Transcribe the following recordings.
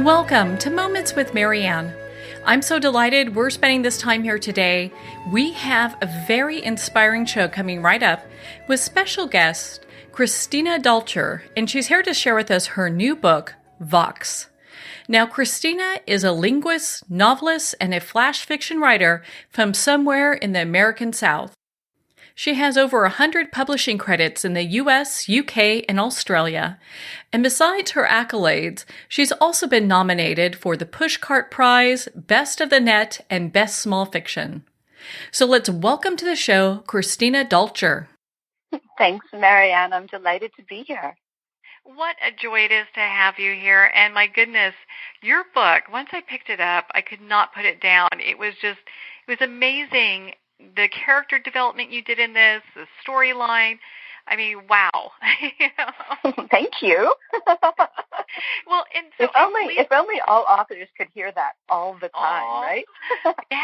Welcome to Moments with Marianne. I'm so delighted we're spending this time here today. We have a very inspiring show coming right up with special guest Christina Dalcher, and she's here to share with us her new book, Vox. Now, Christina is a linguist, novelist, and a flash fiction writer from somewhere in the American South. She has over 100 publishing credits in the US, UK, and Australia. And besides her accolades, she's also been nominated for the Pushcart Prize, Best of the Net, and Best Small Fiction. So let's welcome to the show, Christina Dalcher. Thanks, Marianne. I'm delighted to be here. What a joy it is to have you here. And my goodness, your book, once I picked it up, I could not put it down. It was amazing. The character development you did in this, the storyline, I mean, wow. Thank you. Well, and so if only all authors could hear that all the time, right? Yeah,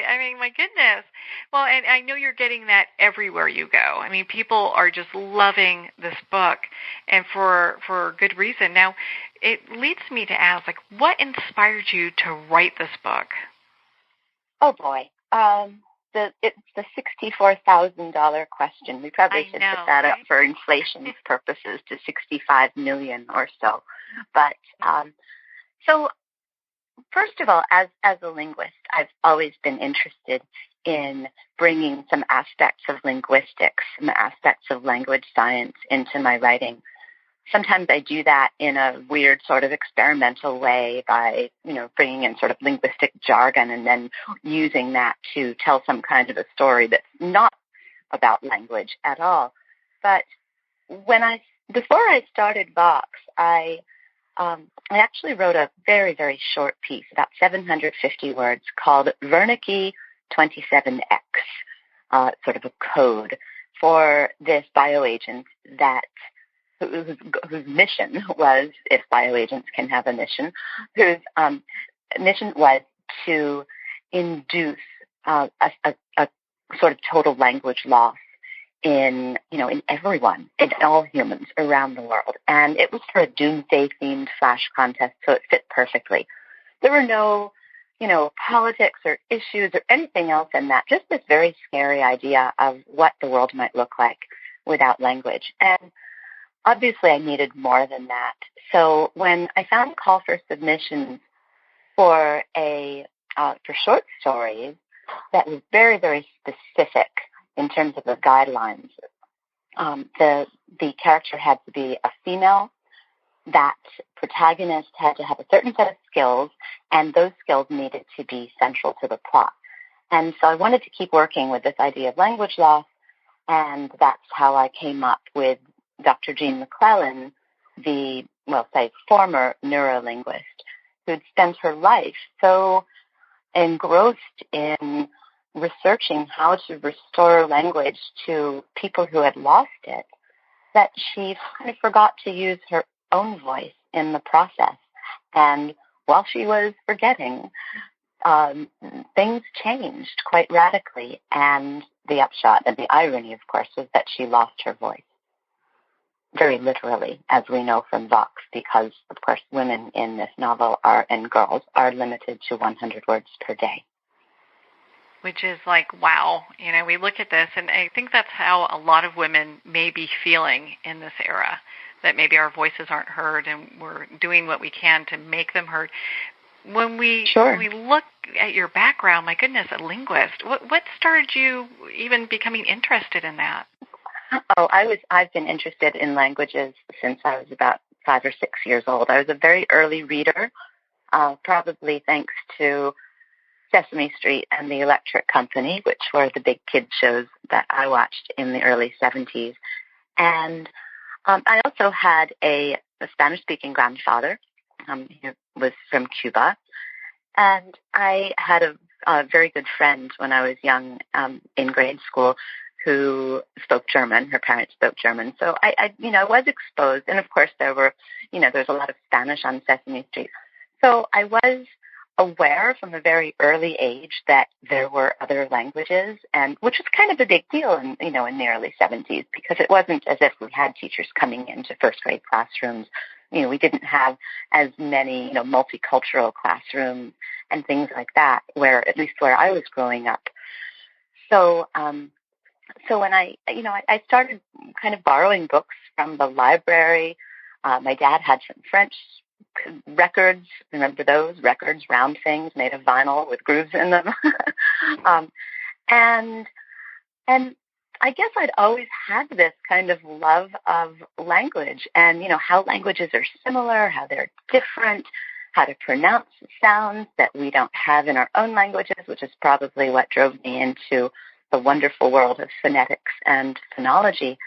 I mean, my goodness. Well, and I know you're getting that everywhere you go. I mean, people are just loving this book, and for good reason. Now, it leads me to ask, what inspired you to write this book? Oh, boy. It's the $64,000 question. We probably should put that up for inflation purposes to $65 million or so. But so first of all, as a linguist, I've always been interested in bringing some aspects of linguistics, some aspects of language science into my writing. Sometimes I do that in a weird sort of experimental way by, bringing in sort of linguistic jargon and then using that to tell some kind of a story that's not about language at all. But before I started Vox, I actually wrote a very, very short piece, about 750 words, called Wernicke 27X, sort of a code for this bioagent whose mission was, if bioagents can have a mission, whose mission was to induce a sort of total language loss in everyone, in all humans around the world. And it was for a doomsday-themed flash contest, so it fit perfectly. There were no, politics or issues or anything else in that, just this very scary idea of what the world might look like without language. And obviously, I needed more than that. So when I found a call for submissions for short stories that was very, very specific in terms of the guidelines, the character had to be a female. That protagonist had to have a certain set of skills, and those skills needed to be central to the plot. And so I wanted to keep working with this idea of language loss, and that's how I came up with Dr. Jean McClellan, former neurolinguist, who'd spent her life so engrossed in researching how to restore language to people who had lost it, that she kind of forgot to use her own voice in the process. And while she was forgetting, things changed quite radically. And the upshot and the irony, of course, was that she lost her voice. Very literally, as we know from Vox, because, of course, women in this novel and girls are limited to 100 words per day. Which is wow. We look at this, and I think that's how a lot of women may be feeling in this era, that maybe our voices aren't heard, and we're doing what we can to make them heard. When we look at your background, my goodness, a linguist, what started you even becoming interested in that? Oh, I've been interested in languages since I was about 5 or 6 years old. I was a very early reader, probably thanks to Sesame Street and the Electric Company, which were the big kids shows that I watched in the early 70s. And I also had a Spanish-speaking grandfather. He was from Cuba. And I had a very good friend when I was young in grade school who spoke German. Her parents spoke German. So I was exposed. And of course there's a lot of Spanish on Sesame Street. So I was aware from a very early age that there were other languages, and which was kind of a big deal in the early 70s, because it wasn't as if we had teachers coming into first grade classrooms, we didn't have as many, multicultural classrooms and things like that, at least where I was growing up. So, so when I started kind of borrowing books from the library. My dad had some French records. Remember those records, round things made of vinyl with grooves in them? And I guess I'd always had this kind of love of language and, how languages are similar, how they're different, how to pronounce sounds that we don't have in our own languages, which is probably what drove me into the wonderful world of phonetics and phonology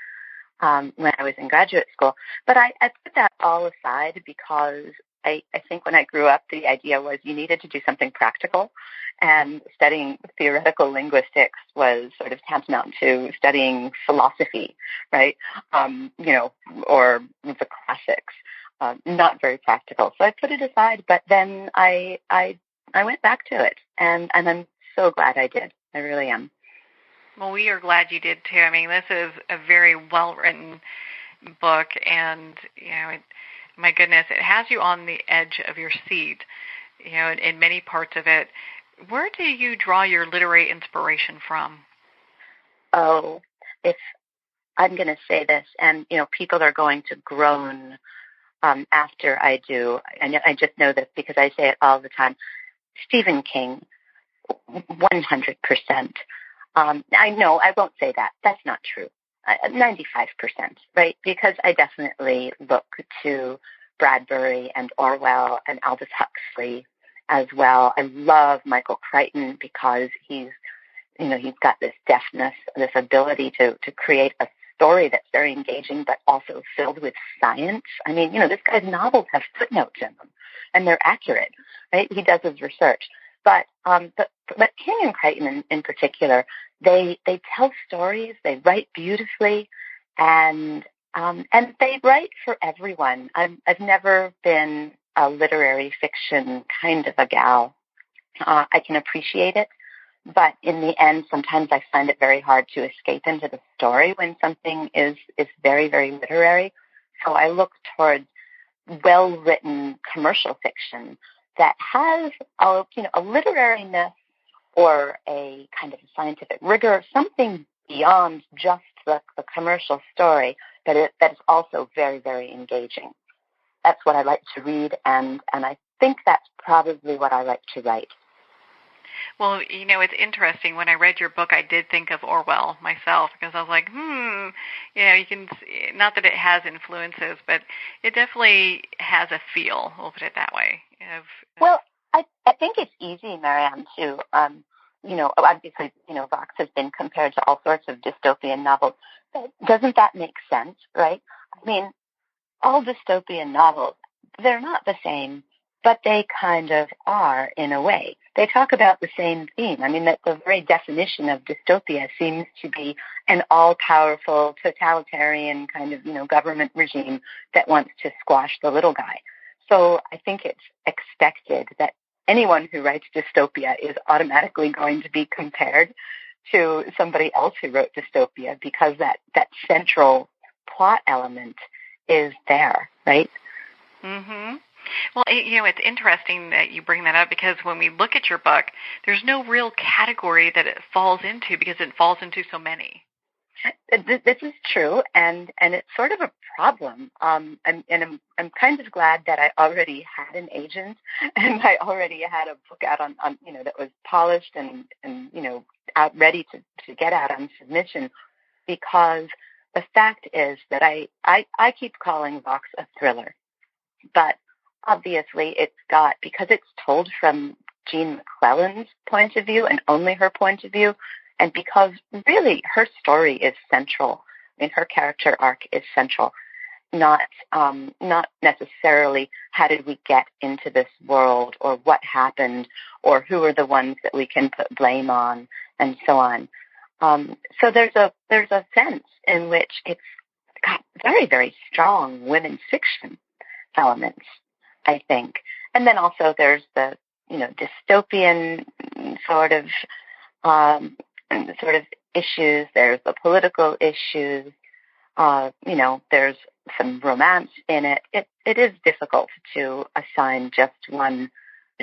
when I was in graduate school. But I put that all aside because I think when I grew up, the idea was you needed to do something practical, and studying theoretical linguistics was sort of tantamount to studying philosophy, right? Or the classics. Not very practical. So I put it aside, but then I went back to it, and I'm so glad I did. I really am. Well, we are glad you did too. I mean, this is a very well-written book, and my goodness, it has you on the edge of your seat. In many parts of it. Where do you draw your literary inspiration from? Oh, if I'm going to say this, and people are going to groan after I do. I just know this because I say it all the time. Stephen King, 100%. I know I won't say that. That's not true. 95%, right? Because I definitely look to Bradbury and Orwell and Aldous Huxley as well. I love Michael Crichton because he's got this deftness, this ability to create a story that's very engaging, but also filled with science. I mean, this guy's novels have footnotes in them, and they're accurate, right? He does his research. But King and Crichton in particular, they tell stories, they write beautifully, and they write for everyone. I've never been a literary fiction kind of a gal. I can appreciate it, but in the end, sometimes I find it very hard to escape into the story when something is very, very literary. So I look towards well-written commercial fiction that has a literariness or a kind of scientific rigor, something beyond just the commercial story, that is also very, very engaging. That's what I like to read, and I think that's probably what I like to write. Well, it's interesting. When I read your book, I did think of Orwell myself because I was like, you can, not that it has influences, but it definitely has a feel, we'll put it that way. Well, I think it's easy, Marianne, to, obviously, Vox has been compared to all sorts of dystopian novels. But doesn't that make sense, right? I mean, all dystopian novels, they're not the same, but they kind of are in a way. They talk about the same theme. I mean, the very definition of dystopia seems to be an all-powerful, totalitarian kind of, government regime that wants to squash the little guy. So I think it's expected that anyone who writes dystopia is automatically going to be compared to somebody else who wrote dystopia because that central plot element is there, right? Mm-hmm. Well, it's interesting that you bring that up because when we look at your book, there's no real category that it falls into because it falls into so many. This is true, and it's sort of a problem. I'm kind of glad that I already had an agent, and I already had a book out on that was polished and out ready to get out on submission, because the fact is that I keep calling Vox a thriller, but obviously because it's told from Jean McClellan's point of view and only her point of view, and because really her story is central. I mean, her character arc is central, not necessarily how did we get into this world or what happened or who are the ones that we can put blame on and so on. So there's a sense in which it's got very, very strong women's fiction elements, I think. And then also there's the, dystopian sort of issues. There's the political issues. There's some romance in it. It is difficult to assign just one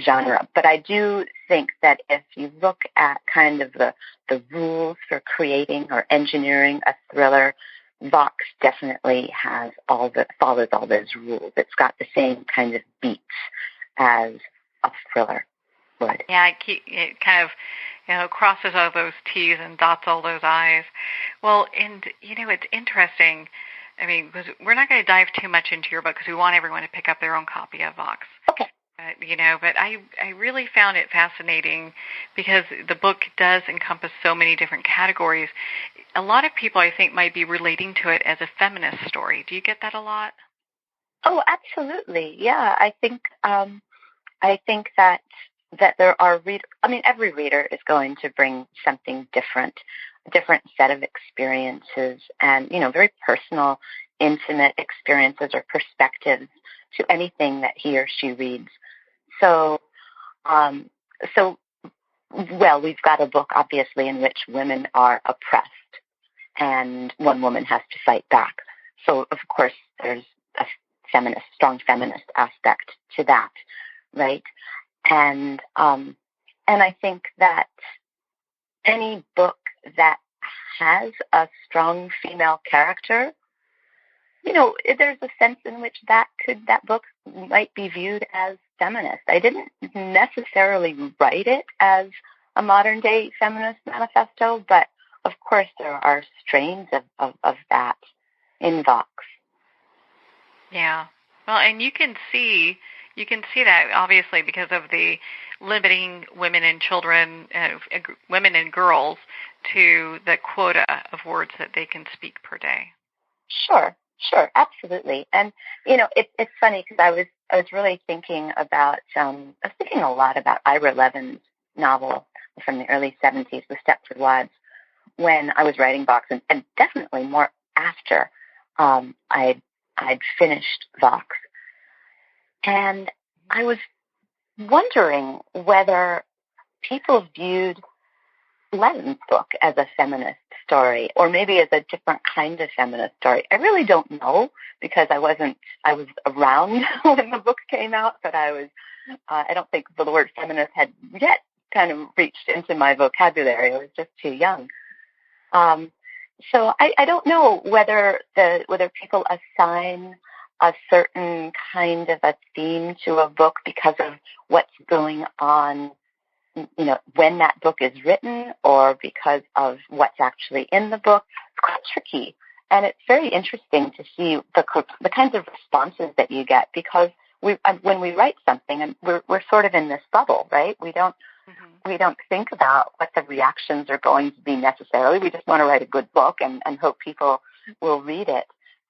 genre. But I do think that if you look at kind of the rules for creating or engineering a thriller, Vox definitely follows all those rules. It's got the same kind of beats as a thriller would. Yeah, it kind of, crosses all those T's and dots all those I's. Well, and, it's interesting. I mean, we're not going to dive too much into your book because we want everyone to pick up their own copy of Vox. Okay. But I really found it fascinating because the book does encompass so many different categories. A lot of people, I think, might be relating to it as a feminist story. Do you get that a lot? Oh, absolutely. Yeah, I think that there are every reader is going to bring something different, a different set of experiences and, very personal, intimate experiences or perspectives to anything that he or she reads. So, we've got a book, obviously, in which women are oppressed and one woman has to fight back. So, of course, there's a strong feminist aspect to that, right? And I think that any book that has a strong female character, there's a sense in which that book might be viewed as feminist. I didn't necessarily write it as a modern day feminist manifesto, but of course there are strains of that in Vox. Yeah. Well, and you can see that obviously because of the limiting women and children, women and girls to the quota of words that they can speak per day. Sure, absolutely. And it's funny because I was really thinking about I was thinking a lot about Ira Levin's novel from the early 70s, The Stepford Wives, when I was writing Vox, and definitely more after I'd finished Vox. And I was wondering whether people viewed Levin's book as a feminist story, or maybe as a different kind of feminist story. I really don't know because I was around when the book came out, but I don't think the word feminist had yet kind of reached into my vocabulary. I was just too young. So I don't know whether people assign a certain kind of a theme to a book because of what's going on, when that book is written, or because of what's actually in the book. It's quite tricky. And it's very interesting to see the kinds of responses that you get, because when we write something, we're sort of in this bubble, right? We don't think about what the reactions are going to be necessarily. We just want to write a good book and hope people will read it.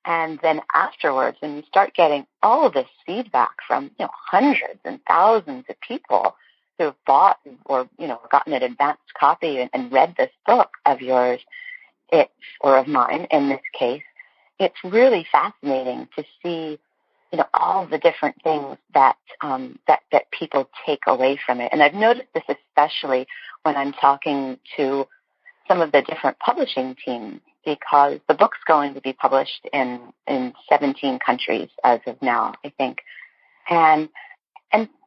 And then afterwards, when you start getting all of this feedback from hundreds and thousands of people who have bought or gotten an advanced copy and read this book of yours, or of mine in this case, it's really fascinating to see all the different things that people take away from it. And I've noticed this especially when I'm talking to some of the different publishing teams, because the book's going to be published in 17 countries as of now, I think. And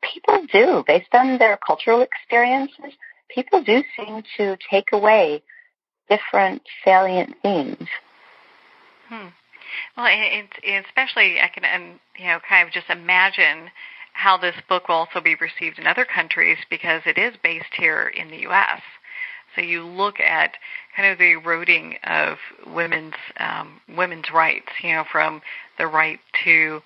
people do, based on their cultural experiences, people do seem to take away different salient themes. Well, it's especially I can kind of just imagine how this book will also be received in other countries, because it is based here in the U.S. So you look at kind of the eroding of women's rights, from the right to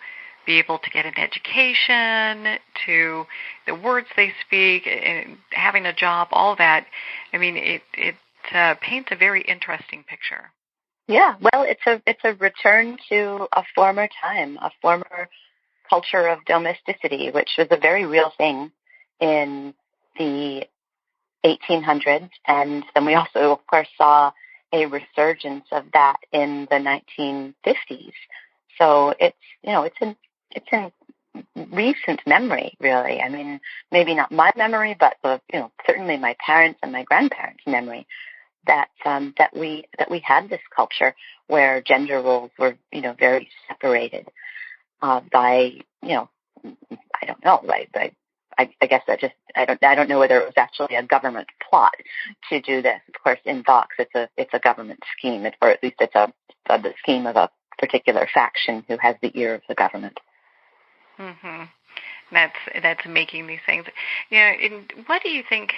be able to get an education, to the words they speak, and having a job, all that. I mean, it paints a very interesting picture. Yeah, well, it's a return to a former time, a former culture of domesticity, which was a very real thing in the 1800s, and then we also, of course, saw a resurgence of that in the 1950s. So it's in recent memory, really. I mean, maybe not my memory, but certainly my parents' and my grandparents' memory, that we had this culture where gender roles were, very separated by, I don't know, I guess I don't know whether it was actually a government plot to do this. Of course, in Vox, it's a government scheme, or at least it's the scheme of a particular faction who has the ear of the government. Mm-hmm. That's making these things. What do you think?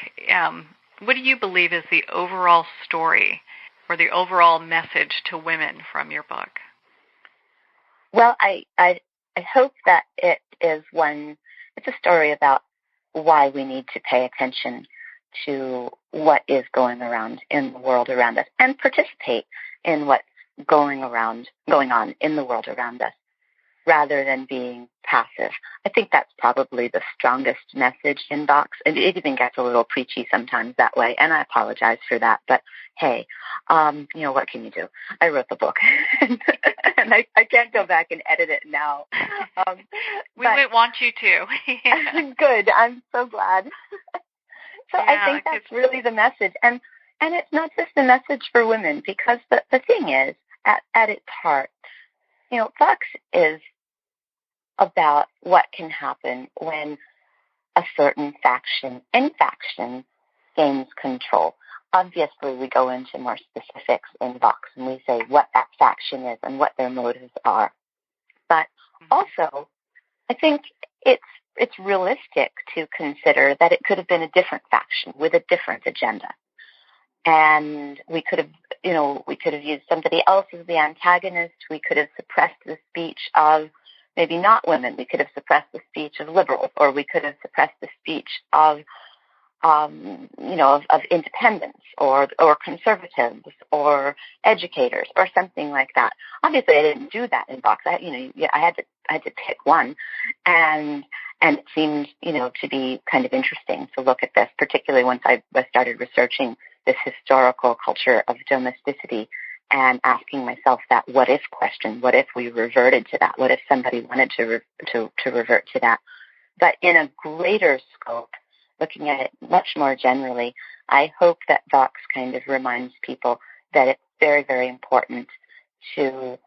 What do you believe is the overall story or the overall message to women from your book? Well, I hope that it is one. It's a story about why we need to pay attention to what is going on in the world around us and participate in what's going on in the world around us, rather than being passive. I think that's probably the strongest message in Vox. And it even gets a little preachy sometimes that way, and I apologize for that. But hey, what can you do? I wrote the book, and I can't go back and edit it now. We would want you to. Good. I'm so glad. So yeah, I think that's really the message. And it's not just a message for women, because the thing is, at its heart, Vox is about what can happen when a certain faction, any faction, gains control. Obviously, we go into more specifics in Vox, and we say what that faction is and what their motives are. But also, I think it's realistic to consider that it could have been a different faction with a different agenda. And we could have used somebody else as the antagonist. We could have suppressed the speech of maybe not women. We could have suppressed the speech of liberals, or we could have suppressed the speech of independents or conservatives or educators or something like that. Obviously, I didn't do that in Vox. I had to pick one, and it seemed to be kind of interesting to look at this, particularly once I started researching this historical culture of domesticity and asking myself that what if question. What if we reverted to that? What if somebody wanted to revert to that? But in a greater scope, looking at it much more generally, I hope that Vox kind of reminds people that it's very, very important to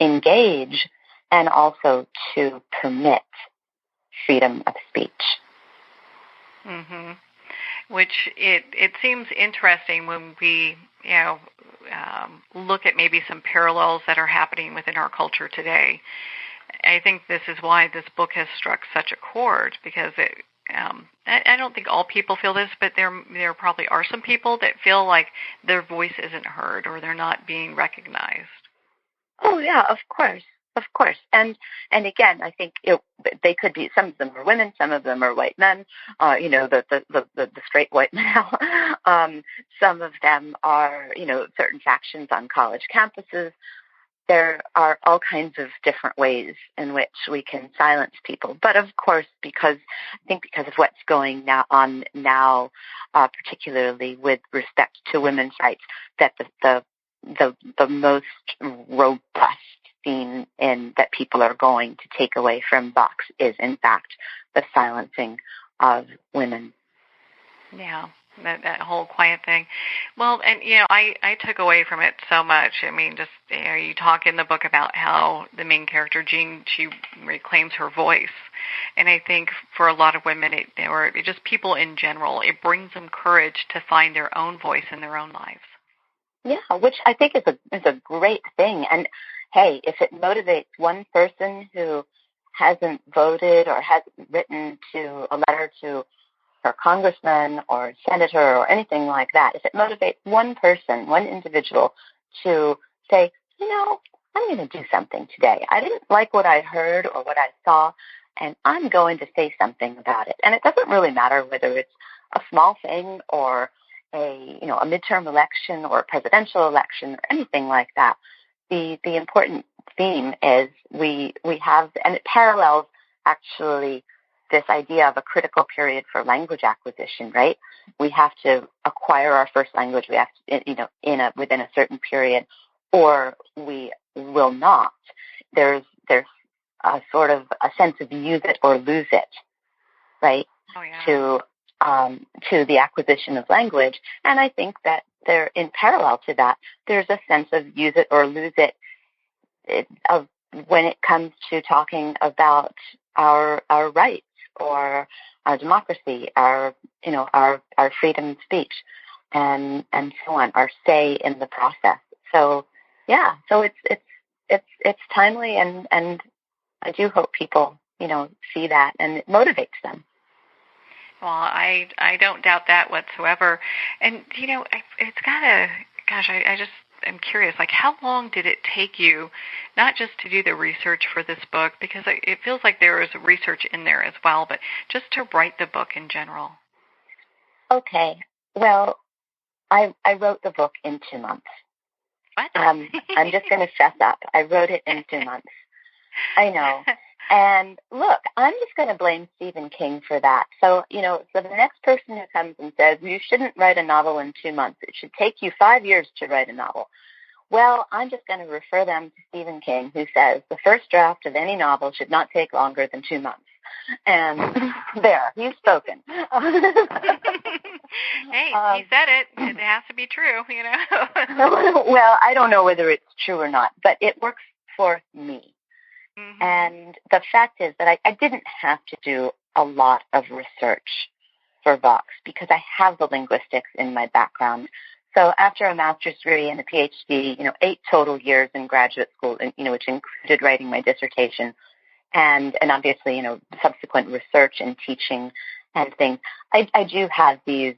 engage and also to permit freedom of speech. Mm-hmm. Which it seems interesting when we look at maybe some parallels that are happening within our culture today. I think this is why this book has struck such a chord, because I don't think all people feel this, but there probably are some people that feel like their voice isn't heard or they're not being recognized. Oh yeah, of course. And again, I think they could be. Some of them are women, some of them are white men. The straight white male. Some of them are certain factions on college campuses. There are all kinds of different ways in which we can silence people. But of course, because of what's going on now, particularly with respect to women's rights, that the most robust theme that people are going to take away from Vox is, in fact, the silencing of women. Yeah, that whole quiet thing. Well, and I took away from it so much. I mean, just you talk in the book about how the main character Jean, she reclaims her voice, and I think for a lot of women, or just people in general, it brings them courage to find their own voice in their own lives. Yeah, which I think is a great thing. And hey, if it motivates one person who hasn't voted or hasn't written a letter to her congressman or senator or anything like that, if it motivates one person, one individual to say, I'm going to do something today. I didn't like what I heard or what I saw, and I'm going to say something about it. And it doesn't really matter whether it's a small thing or a midterm election or a presidential election or anything like that. The important theme is we have, and it parallels actually this idea of a critical period for language acquisition, right? We have to acquire our first language. We have to, within a certain period, or we will not. There's a sort of a sense of use it or lose it, right? Oh, yeah. to the acquisition of language. And I think that there, in parallel to that, there's a sense of use it or lose it, of when it comes to talking about our rights or our democracy, our freedom of speech, and so on, our say in the process. So yeah, so it's timely, and I do hope people see that and it motivates them. Well, I don't doubt that whatsoever. And it's gotta, gosh, I just am curious, like, how long did it take you, not just to do the research for this book, because it feels like there is research in there as well, but just to write the book in general? Okay. Well, I wrote the book in 2 months. What? I'm just going to fess up. I wrote it in 2 months. I know. And look, I'm just going to blame Stephen King for that. So the next person who comes and says, you shouldn't write a novel in 2 months, it should take you 5 years to write a novel. Well, I'm just going to refer them to Stephen King, who says the first draft of any novel should not take longer than 2 months. And there, he's spoken. Hey, he said it. It has to be true, Well, I don't know whether it's true or not, but it works for me. Mm-hmm. And the fact is that I didn't have to do a lot of research for Vox because I have the linguistics in my background. So after a master's degree and a PhD, 8 total years in graduate school, which included writing my dissertation and obviously, subsequent research and teaching and things, I do have these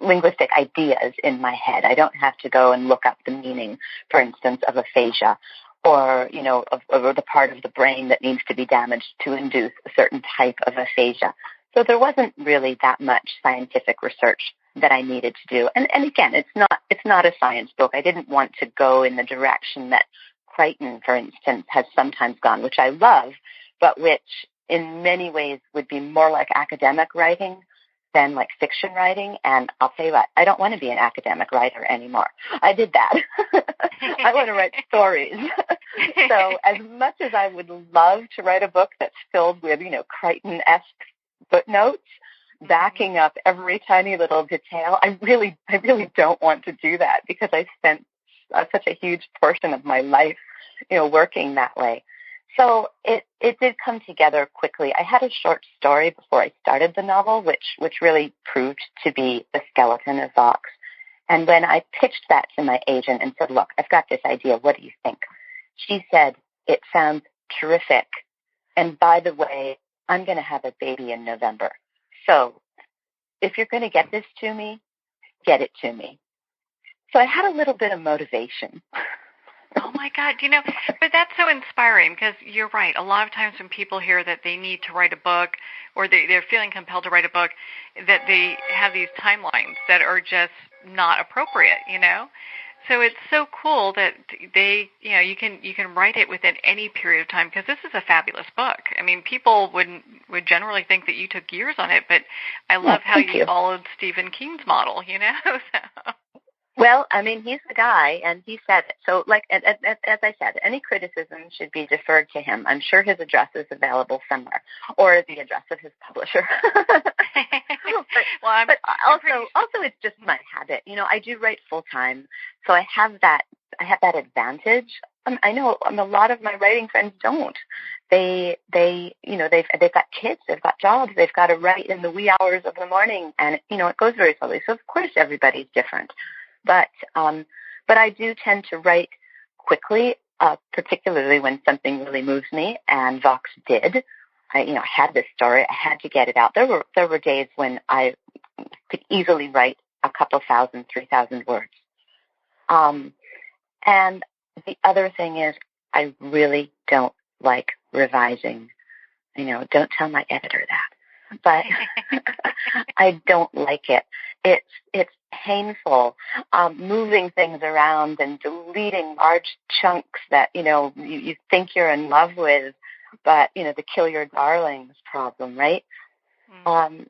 linguistic ideas in my head. I don't have to go and look up the meaning, for instance, of aphasia or, of the part of the brain that needs to be damaged to induce a certain type of aphasia. So there wasn't really that much scientific research that I needed to do. And again, it's not a science book. I didn't want to go in the direction that Crichton, for instance, has sometimes gone, which I love, but which in many ways would be more like academic writing than like fiction writing. And I'll tell you what, I don't want to be an academic writer anymore. I did that. I want to write stories. So as much as I would love to write a book that's filled with, Crichton-esque footnotes, backing up every tiny little detail, I really don't want to do that because I spent such a huge portion of my life, working that way. So it did come together quickly. I had a short story before I started the novel, which really proved to be the skeleton of Vox. And when I pitched that to my agent and said, look, I've got this idea, what do you think? She said, it sounds terrific. And by the way, I'm going to have a baby in November. So if you're going to get this to me, get it to me. So I had a little bit of motivation. Oh, my God. But that's so inspiring because you're right. A lot of times when people hear that they need to write a book or they're feeling compelled to write a book, that they have these timelines that are just not appropriate, So it's so cool that you can write it within any period of time because this is a fabulous book. I mean, people would generally think that you took years on it, but I love how you followed Stephen King's model, So. Well, I mean, he's the guy, and he said it. So, like, as I said, any criticism should be deferred to him. I'm sure his address is available somewhere, or the address of his publisher. but also, it's just my habit. I do write full time, so I have that advantage. I know a lot of my writing friends don't. They've got kids, they've got jobs, they've got to write in the wee hours of the morning, and it goes very slowly. So of course everybody's different. But I do tend to write quickly, particularly when something really moves me, and Vox did. I had this story, I had to get it out. There were days when I could easily write a couple thousand, 3,000 words. And the other thing is, I really don't like revising. Don't tell my editor that. But I don't like it. It's painful, moving things around and deleting large chunks that, you think you're in love with, but, the kill your darlings problem, right? Mm.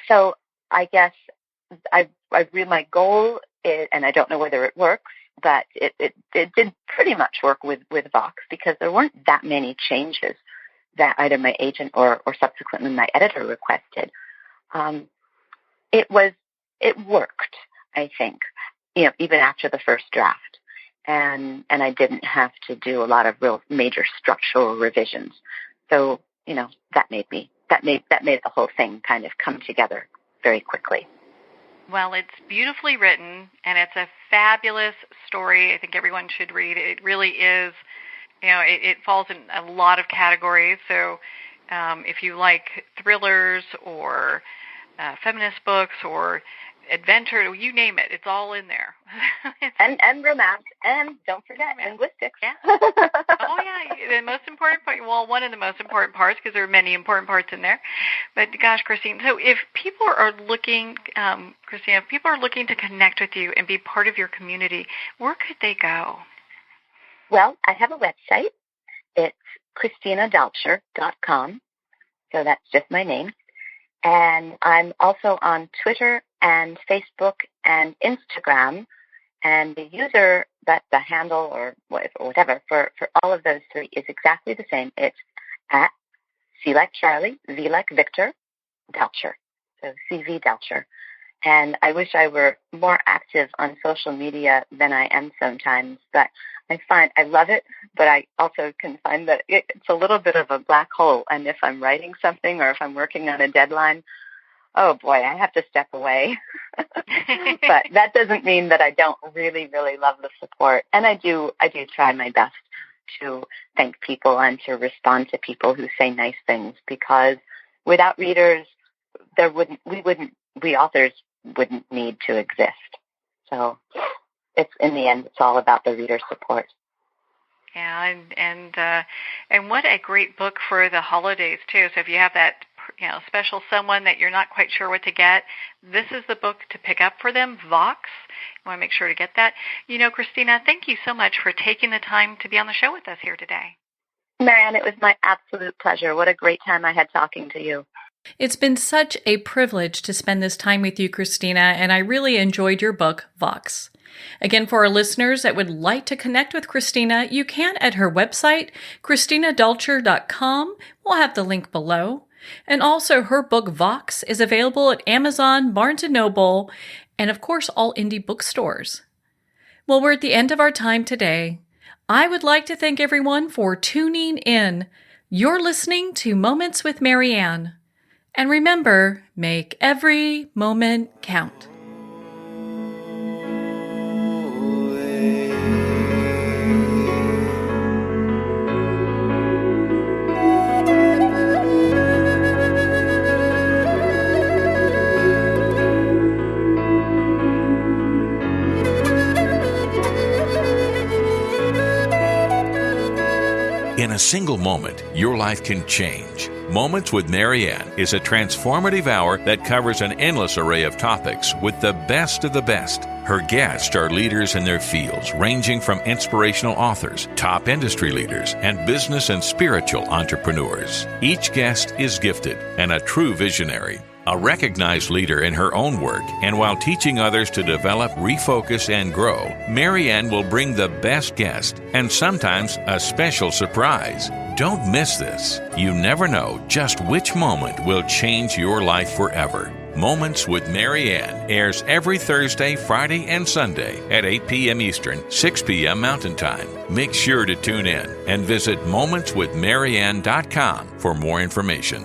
So I guess my goal is, and I don't know whether it works, but it did pretty much work with Vox because there weren't that many changes that either my agent or subsequently my editor requested. It worked, I think, even after the first draft. And I didn't have to do a lot of real major structural revisions. So, that made the whole thing kind of come together very quickly. Well, it's beautifully written, and it's a fabulous story. I think everyone should read it. It really is, it falls in a lot of categories. So if you like thrillers or feminist books or adventure, you name it, it's all in there. and romance, and don't forget linguistics. Yeah. Oh yeah, the most important part. Well, one of the most important parts, because there are many important parts in there. But gosh, Christine, so if people are looking, Christina, if people are looking to connect with you and be part of your community, where could they go? Well, I have a website. It's ChristinaDalcher.com. So that's just my name. And I'm also on Twitter and Facebook and Instagram. And the user, the handle or whatever for all of those three is exactly the same. It's at C like Charlie, V like Victor, Dalcher. So CV Dalcher. And I wish I were more active on social media than I am sometimes, but I love it, but I also can find that it's a little bit of a black hole. And if I'm writing something or if I'm working on a deadline, oh boy, I have to step away. But that doesn't mean that I don't really, really love the support. And I do try my best to thank people and to respond to people who say nice things, because without readers, we authors wouldn't need to exist. So in the end, it's all about the reader support. Yeah, and what a great book for the holidays too. So if you have that special someone that you're not quite sure what to get, this is the book to pick up for them. Vox. You want to make sure to get that. Christina, thank you so much for taking the time to be on the show with us here today. Marianne, it was my absolute pleasure. What a great time I had talking to you. It's been such a privilege to spend this time with you, Christina, and I really enjoyed your book, Vox. Again, for our listeners that would like to connect with Christina, you can at her website, ChristinaDalcher.com. We'll have the link below. And also, her book, Vox, is available at Amazon, Barnes & Noble, and of course, all indie bookstores. Well, we're at the end of our time today. I would like to thank everyone for tuning in. You're listening to Moments with Marianne. And remember, make every moment count. In a single moment, your life can change. Moments with Marianne is a transformative hour that covers an endless array of topics with the best of the best. Her guests are leaders in their fields, ranging from inspirational authors, top industry leaders, and business and spiritual entrepreneurs. Each guest is gifted and a true visionary, a recognized leader in her own work, and while teaching others to develop, refocus, and grow, Marianne will bring the best guest and sometimes a special surprise. Don't miss this. You never know just which moment will change your life forever. Moments with Marianne airs every Thursday, Friday, and Sunday at 8 p.m. Eastern, 6 p.m. Mountain Time. Make sure to tune in and visit momentswithmarianne.com for more information.